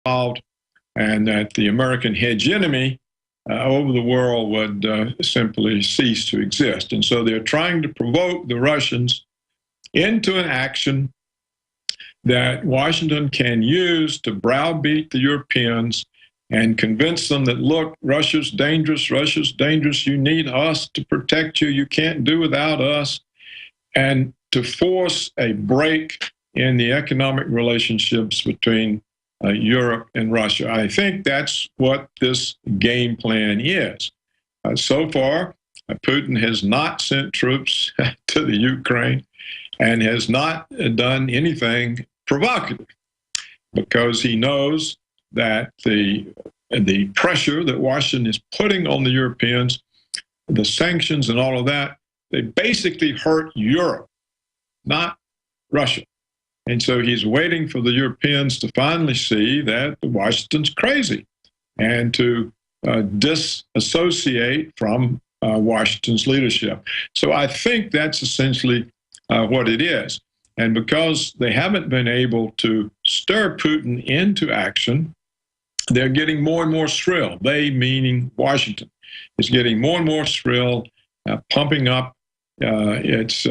involved, and that the American hegemony over the world would simply cease to exist. And so they're trying to provoke the Russians into an action that Washington can use to browbeat the Europeans and convince them that, look, Russia's dangerous, you need us to protect you, you can't do without us, and to force a break in the economic relationships between Europe and Russia. I think that's what this game plan is. So far, Putin has not sent troops to the Ukraine and has not done anything provocative, because he knows that the pressure that Washington is putting on the Europeans, the sanctions and all of that, they basically hurt Europe, not Russia. And so he's waiting for the Europeans to finally see that Washington's crazy and to disassociate from Washington's leadership. So I think that's essentially what it is. And because they haven't been able to stir Putin into action, they're getting more and more shrill. They, meaning Washington, is getting more and more shrill, pumping up its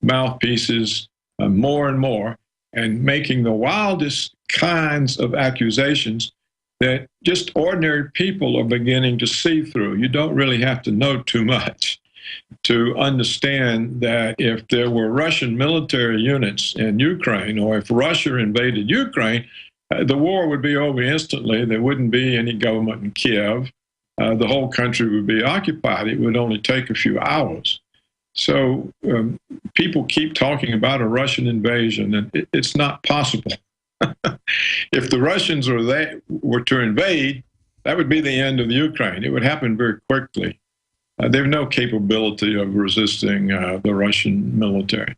mouthpieces more and more, and making the wildest kinds of accusations that just ordinary people are beginning to see through. You don't really have to know too much to understand that if there were Russian military units in Ukraine, or if Russia invaded Ukraine, the war would be over instantly. There wouldn't be any government in Kiev. The whole country would be occupied. It would only take a few hours. So people keep talking about a Russian invasion, and it's not possible. If the Russians were to invade, that would be the end of the Ukraine. It would happen very quickly. They have no capability of resisting the Russian military.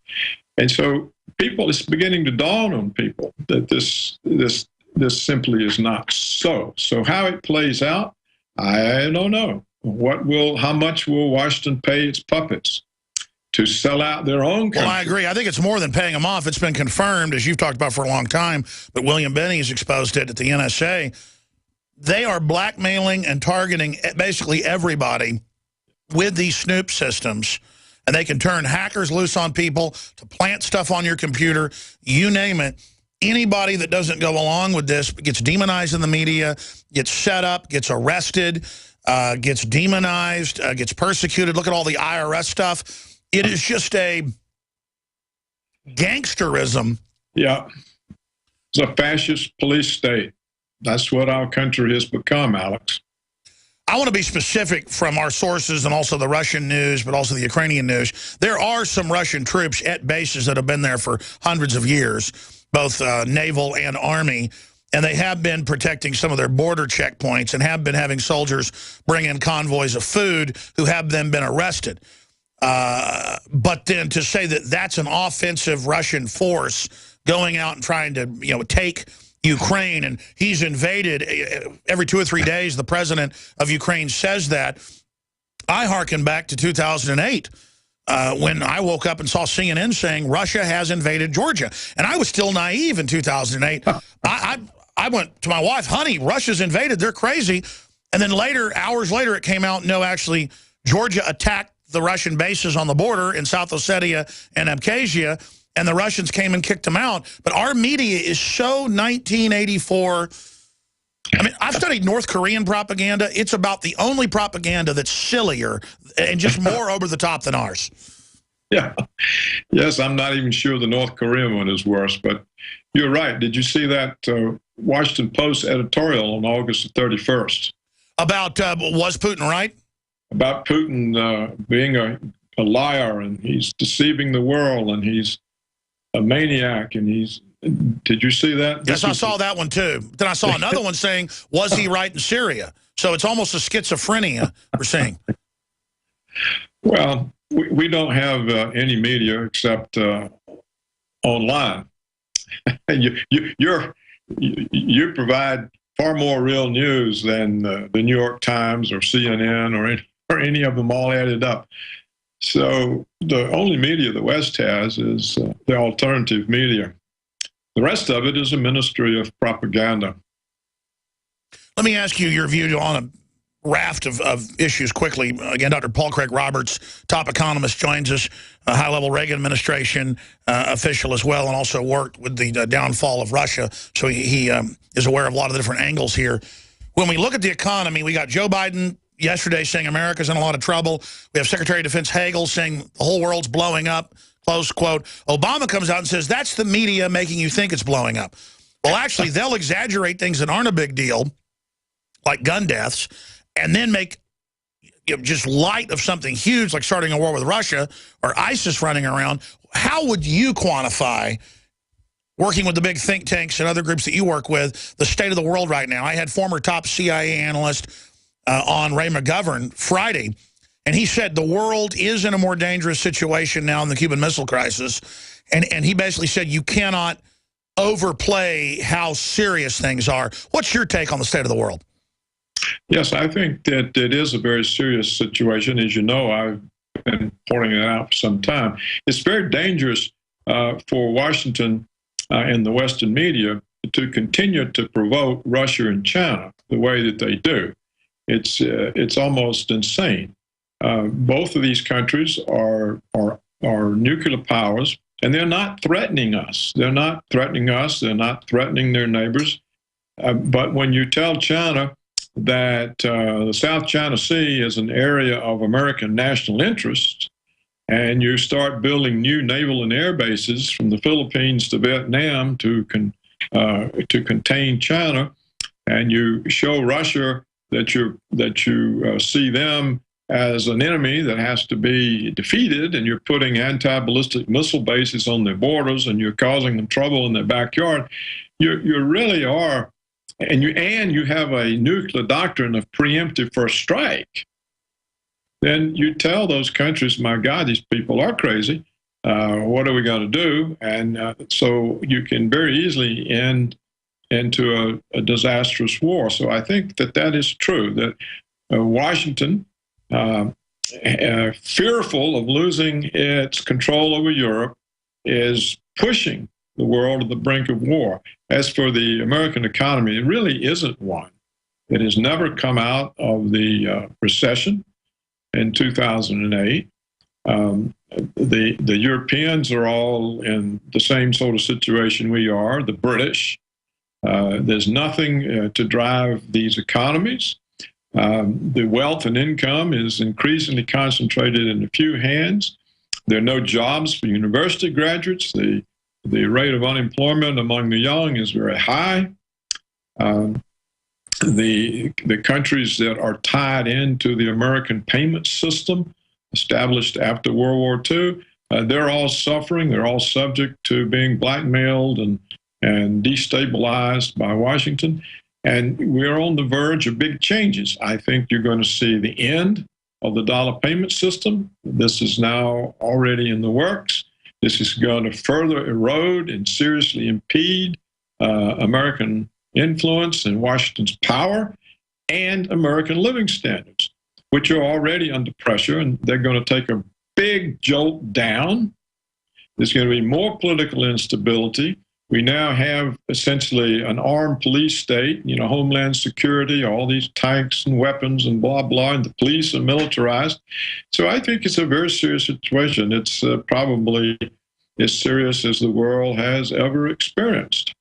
And so it's beginning to dawn on people that this simply is not so. So how it plays out, I don't know. How much will Washington pay its puppets to sell out their own country? Well, I agree. I think it's more than paying them off. It's been confirmed, as you've talked about for a long time, but William Binney has exposed it at the NSA. They are blackmailing and targeting basically everybody with these Snoop systems, and they can turn hackers loose on people to plant stuff on your computer, you name it. Anybody that doesn't go along with this gets demonized in the media, gets set up, gets arrested, gets demonized, gets persecuted. Look at all the IRS stuff. It is just a gangsterism. Yeah. It's a fascist police state. That's what our country has become, Alex. I want to be specific from our sources and also the Russian news, but also the Ukrainian news. There are some Russian troops at bases that have been there for hundreds of years, both naval and army, and they have been protecting some of their border checkpoints and have been having soldiers bring in convoys of food who have then been arrested. But then to say that that's an offensive Russian force going out and trying to, take Ukraine, and he's invaded every 2 or 3 days, the president of Ukraine says that. I hearken back to 2008 when I woke up and saw CNN saying Russia has invaded Georgia. And I was still naive in 2008. I went to my wife, honey, Russia's invaded, they're crazy. And then later, hours later, it came out, no, actually, Georgia attacked the Russian bases on the border in South Ossetia and Abkhazia, and the Russians came and kicked them out. But our media is so 1984. I mean, I've studied North Korean propaganda. It's about the only propaganda that's sillier and just more over the top than ours. Yeah. Yes, I'm not even sure the North Korean one is worse, but you're right. Did you see that Washington Post editorial on August 31st? About, was Putin right? About Putin being a liar, and he's deceiving the world, and he's a maniac, and did you see that? Yes, I saw that one too. Then I saw another one saying, was he right in Syria? So it's almost a schizophrenia we're seeing. Well, we don't have any media except online. You provide far more real news than the New York Times or CNN or any of them all added up. So the only media the West has is the alternative media. The rest of it is a ministry of propaganda. Let me ask you your view on a raft of issues quickly. Again, Dr. Paul Craig Roberts, top economist, joins us, a high-level Reagan administration official as well, and also worked with the downfall of Russia. So he is aware of a lot of the different angles here. When we look at the economy, we got Joe Biden yesterday saying America's in a lot of trouble. We have Secretary of Defense Hagel saying the whole world's blowing up, close quote. Obama comes out and says, that's the media making you think it's blowing up. Well, actually, they'll exaggerate things that aren't a big deal, like gun deaths, and then make just light of something huge, like starting a war with Russia or ISIS running around. How would you quantify, working with the big think tanks and other groups that you work with, the state of the world right now? I had former top CIA analyst on Ray McGovern Friday, and he said the world is in a more dangerous situation now in the Cuban Missile Crisis, and he basically said you cannot overplay how serious things are. What's your take on the state of the world? Yes, I think that it is a very serious situation. As you know, I've been pointing it out for some time. It's very dangerous for Washington and the Western media to continue to provoke Russia and China the way that they do. It's almost insane. Both of these countries are nuclear powers, and they're not threatening us. They're not threatening us. They're not threatening their neighbors. But when you tell China that the South China Sea is an area of American national interest, and you start building new naval and air bases from the Philippines to Vietnam to contain China, and you show Russia that you see them as an enemy that has to be defeated, and you're putting anti-ballistic missile bases on their borders, and you're causing them trouble in their backyard, you really are. And you have a nuclear doctrine of preemptive first strike, then you tell those countries, my God, these people are crazy. What are we going to do? And so you can very easily end into a disastrous war. So I think that is true, that Washington, fearful of losing its control over Europe, is pushing the world to the brink of war. As for the American economy, it really isn't one. It has never come out of the recession in 2008. The Europeans are all in the same sort of situation we are, the British. There's nothing to drive these economies. The wealth and income is increasingly concentrated in a few hands. There are no jobs for university graduates. The rate of unemployment among the young is very high. The countries that are tied into the American payment system established after World War II, they're all suffering. They're all subject to being blackmailed and destabilized by Washington. And we're on the verge of big changes. I think you're going to see the end of the dollar payment system. This is now already in the works. This is going to further erode and seriously impede American influence and Washington's power and American living standards, which are already under pressure, and they're going to take a big jolt down. There's going to be more political instability. We now have essentially an armed police state, Homeland Security, all these tanks and weapons and blah, blah, and the police are militarized. So I think it's a very serious situation. It's probably as serious as the world has ever experienced.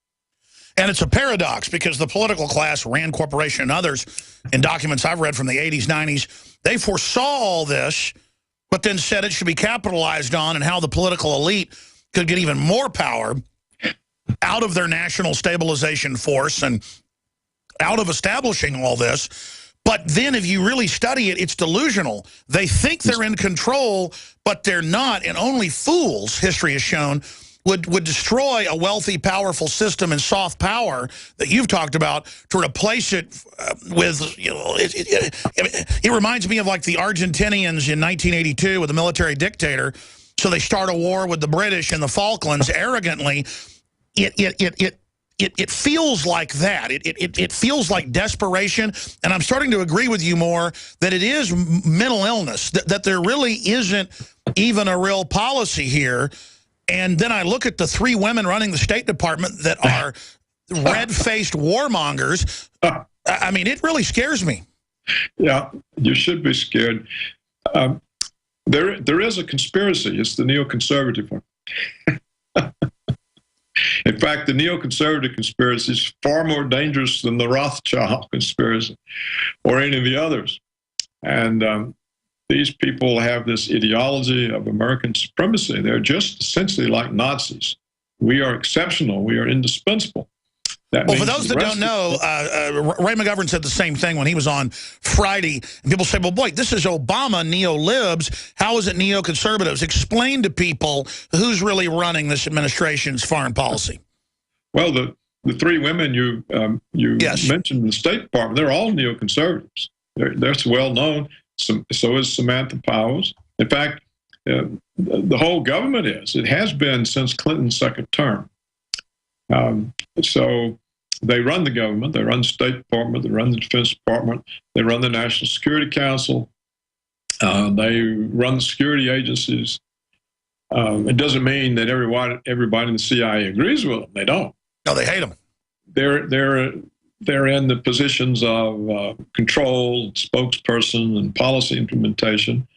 And it's a paradox because the political class, Rand Corporation and others, in documents I've read from the 80s, 90s, they foresaw all this, but then said it should be capitalized on, and how the political elite could get even more power out of their national stabilization force and out of establishing all this. But then if you really study it, it's delusional. They think they're in control, but they're not, and only fools, history has shown, would destroy a wealthy, powerful system and soft power that you've talked about to replace it with, it reminds me of like the Argentinians in 1982 with a military dictator. So they start a war with the British in the Falklands arrogantly. It feels like that. It feels like desperation, and I'm starting to agree with you more that it is mental illness, that there really isn't even a real policy here. And then I look at the 3 women running the State Department that are red-faced warmongers. I mean, it really scares me. Yeah, you should be scared. There is a conspiracy. It's the neoconservative one. In fact, the neoconservative conspiracy is far more dangerous than the Rothschild conspiracy or any of the others. And these people have this ideology of American supremacy. They're just essentially like Nazis. We are exceptional. We are indispensable. Well, for those that don't know, Ray McGovern said the same thing when he was on Friday. And people say, well, boy, this is Obama neo-libs. How is it neoconservatives? Explain to people who's really running this administration's foreign policy. Well, the three women you Yes. mentioned in the State Department, they're all neoconservatives. They're well known. So is Samantha Powers. In fact, the whole government is. It has been since Clinton's second term. So they run the government, they run the State Department, they run the Defense Department, they run the National Security Council, they run the security agencies. It doesn't mean that everybody in the CIA agrees with them. They don't. No, they hate them. They're in the positions of control, spokesperson, and policy implementation.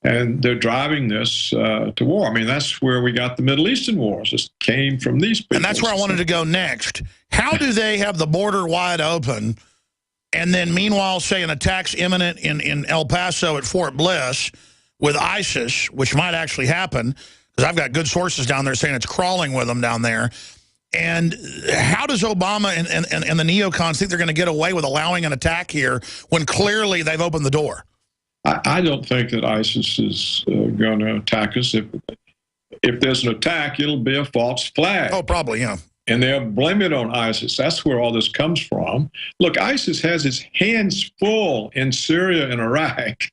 And they're driving this to war. I mean, that's where we got the Middle Eastern wars. It came from these people. And that's where I wanted to go next. How do they have the border wide open and then meanwhile say an attack's imminent in El Paso at Fort Bliss with ISIS, which might actually happen, because I've got good sources down there saying it's crawling with them down there. And how does Obama and the neocons think they're going to get away with allowing an attack here when clearly they've opened the door? I don't think that ISIS is going to attack us. If there's an attack, it'll be a false flag. Oh, probably, yeah. And they'll blame it on ISIS. That's where all this comes from. Look, ISIS has its hands full in Syria and Iraq.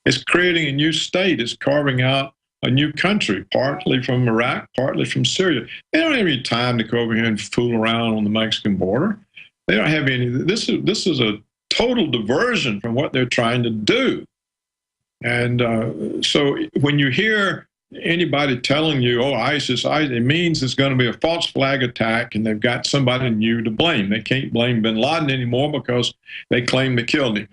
It's creating a new state. It's carving out a new country, partly from Iraq, partly from Syria. They don't have any time to go over here and fool around on the Mexican border. They don't have any. This is a total diversion from what they're trying to do. And so when you hear anybody telling you, oh, ISIS, it means it's going to be a false flag attack and they've got somebody new to blame. They can't blame bin Laden anymore because they claim they killed him.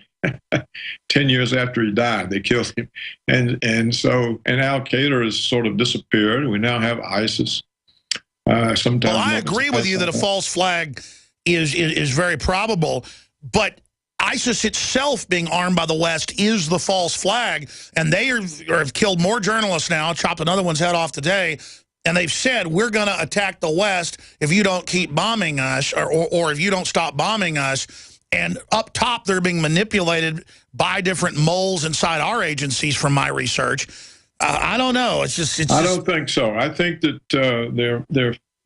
10 years after he died, they killed him. And Al-Qaeda has sort of disappeared. We now have ISIS. Sometimes. Well, I agree with you that a false flag is very probable, but ISIS itself being armed by the West is the false flag, and they have killed more journalists now, chopped another one's head off today, and they've said, we're going to attack the West if you don't keep bombing us or if you don't stop bombing us. And up top, they're being manipulated by different moles inside our agencies from my research. I don't know. I don't think so. I think that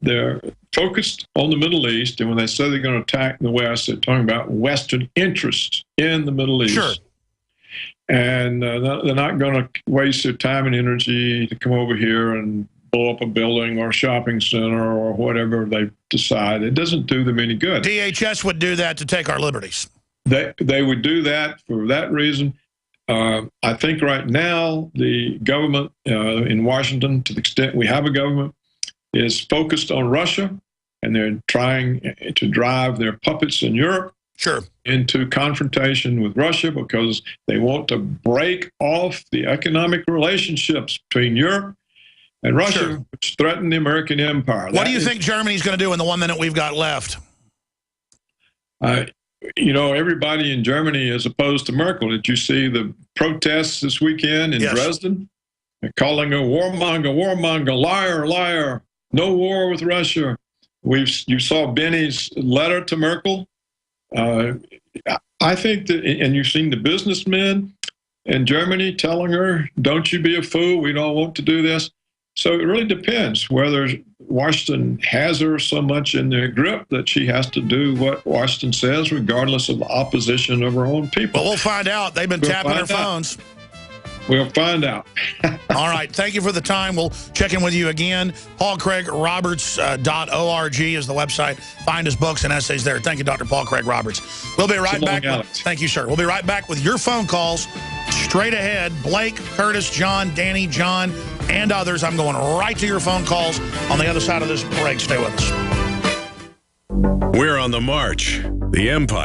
they're focused on the Middle East, and when they say they're going to attack the West, they're talking about Western interests in the Middle East. Sure. And they're not going to waste their time and energy to come over here and blow up a building or a shopping center or whatever they decide. It doesn't do them any good. DHS would do that to take our liberties. They would do that for that reason. I think right now the government in Washington, to the extent we have a government, is focused on Russia, and they're trying to drive their puppets in Europe into confrontation with Russia because they want to break off the economic relationships between Europe and Russia, which threaten the American empire. What do you think Germany's going to do in the 1 minute we've got left? Everybody in Germany is opposed to Merkel. Did you see the protests this weekend in Dresden? They're calling her warmonger, liar, liar. No war with Russia. You saw Benny's letter to Merkel. I think that, and you've seen the businessmen in Germany telling her, don't you be a fool, we don't want to do this. So it really depends whether Washington has her so much in their grip that she has to do what Washington says, regardless of the opposition of her own people. Well, we'll find out. They've been tapping their phones. We'll find out. All right. Thank you for the time. We'll check in with you again. PaulCraigRoberts.org is the website. Find his books and essays there. Thank you, Dr. Paul Craig Roberts. We'll be right back. Thank you, sir. We'll be right back with your phone calls straight ahead. Blake, Curtis, John, Danny, John, and others. I'm going right to your phone calls on the other side of this break. Stay with us. We're on the march. The Empire.